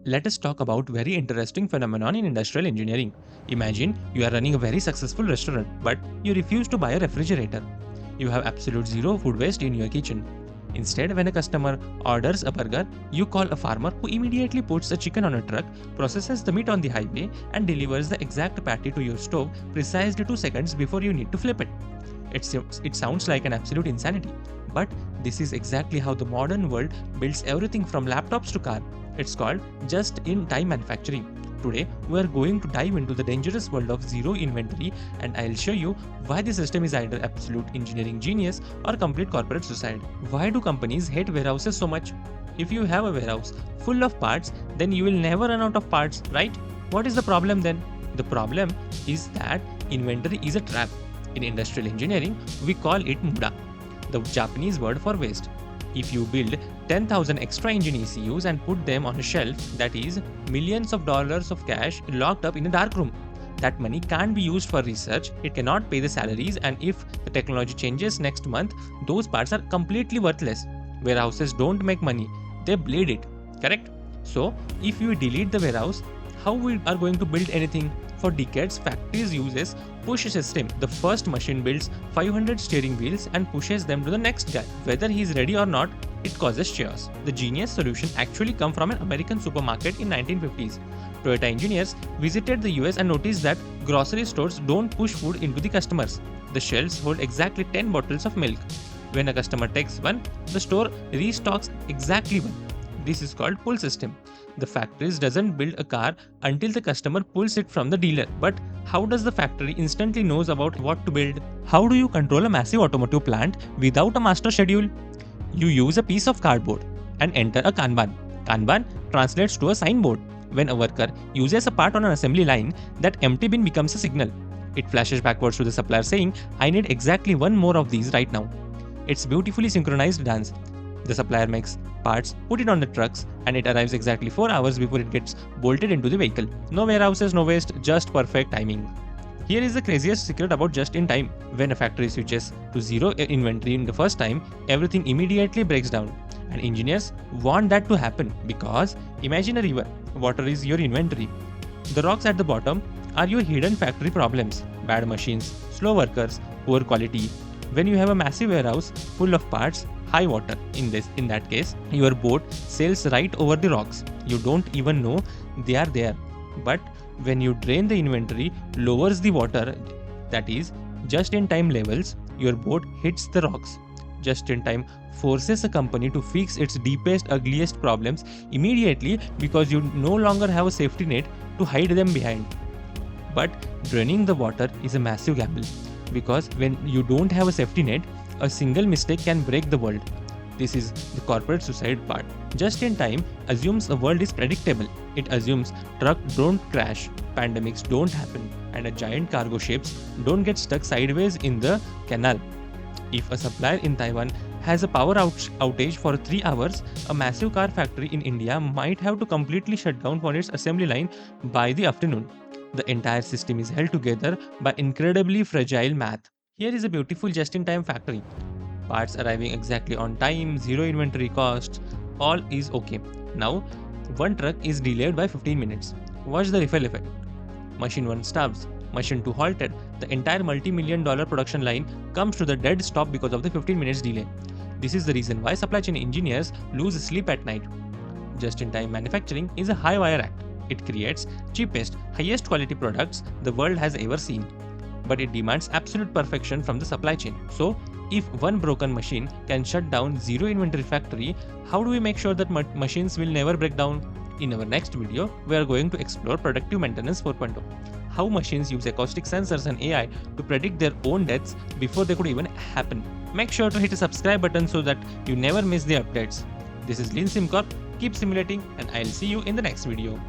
Let us talk about very interesting phenomenon in industrial engineering. Imagine you are running a very successful restaurant, but you refuse to buy a refrigerator. You have absolute zero food waste in your kitchen. Instead, when a customer orders a burger, you call a farmer who immediately puts a chicken on a truck, processes the meat on the highway, and delivers the exact patty to your stove precisely 2 seconds before you need to flip it. It sounds like an absolute insanity, but this is exactly how the modern world builds everything from laptops to car. It's called just-in-time manufacturing. Today, we are going to dive into the dangerous world of zero inventory, and I'll show you why the system is either absolute engineering genius or complete corporate suicide. Why do companies hate warehouses so much? If you have a warehouse full of parts, then you will never run out of parts, right? What is the problem then? The problem is that inventory is a trap. In industrial engineering, we call it Muda, the Japanese word for waste. If you build 10,000 extra engine ECUs and put them on a shelf, that is millions of dollars of cash locked up in a dark room. That money can't be used for research, it cannot pay the salaries, and if the technology changes next month, those parts are completely worthless. Warehouses don't make money, they bleed it, correct? So, if you delete the warehouse, how we are going to build anything? For decades, factories uses push system. The first machine builds 500 steering wheels and pushes them to the next guy. Whether he is ready or not, it causes chaos. The genius solution actually come from an American supermarket in 1950s. Toyota engineers visited the US and noticed that grocery stores don't push food into the customers. The shelves hold exactly 10 bottles of milk. When a customer takes one, the store restocks exactly one. This is called pull system. The factories doesn't build a car until the customer pulls it from the dealer. But how does the factory instantly knows about what to build? How do you control a massive automotive plant without a master schedule? You use a piece of cardboard and enter a Kanban. Kanban translates to a signboard. When a worker uses a part on an assembly line, that empty bin becomes a signal. It flashes backwards to the supplier saying, I need exactly one more of these right now. It's beautifully synchronized dance. The supplier makes parts, put it on the trucks, and it arrives exactly 4 hours before it gets bolted into the vehicle. No warehouses, no waste, just perfect timing. Here is the craziest secret about just in time. When a factory switches to zero inventory in the first time, everything immediately breaks down. And engineers want that to happen because imagine a river. Water is your inventory. The rocks at the bottom are your hidden factory problems. Bad machines, slow workers, poor quality. When you have a massive warehouse full of parts, high water, in that case, your boat sails right over the rocks. You don't even know they are there. But when you drain the inventory, lowers the water, that is, just-in-time levels, your boat hits the rocks. Just-in-time forces a company to fix its deepest, ugliest problems immediately because you no longer have a safety net to hide them behind. But draining the water is a massive gamble because when you don't have a safety net, a single mistake can break the world. This is the corporate suicide part. Just in time assumes a world is predictable. It assumes trucks don't crash, pandemics don't happen, and a giant cargo ships don't get stuck sideways in the canal. If a supplier in Taiwan has a power outage for 3 hours, a massive car factory in India might have to completely shut down for its assembly line by the afternoon. The entire system is held together by incredibly fragile math. Here is a beautiful just-in-time factory. Parts arriving exactly on time, zero inventory costs, all is okay. Now, one truck is delayed by 15 minutes. Watch the ripple effect. Machine 1 stops, Machine 2 halted. The entire multi-million-dollar production line comes to the dead stop because of the 15 minutes delay. This is the reason why supply chain engineers lose sleep at night. Just-in-time manufacturing is a high-wire act. It creates cheapest, highest quality products the world has ever seen. But it demands absolute perfection from the supply chain. So, if one broken machine can shut down zero inventory factory, how do we make sure that machines will never break down? In our next video, we are going to explore Predictive Maintenance 4.0. How machines use acoustic sensors and AI to predict their own deaths before they could even happen. Make sure to hit the subscribe button so that you never miss the updates. This is Leansimcorp. Keep simulating and I'll see you in the next video.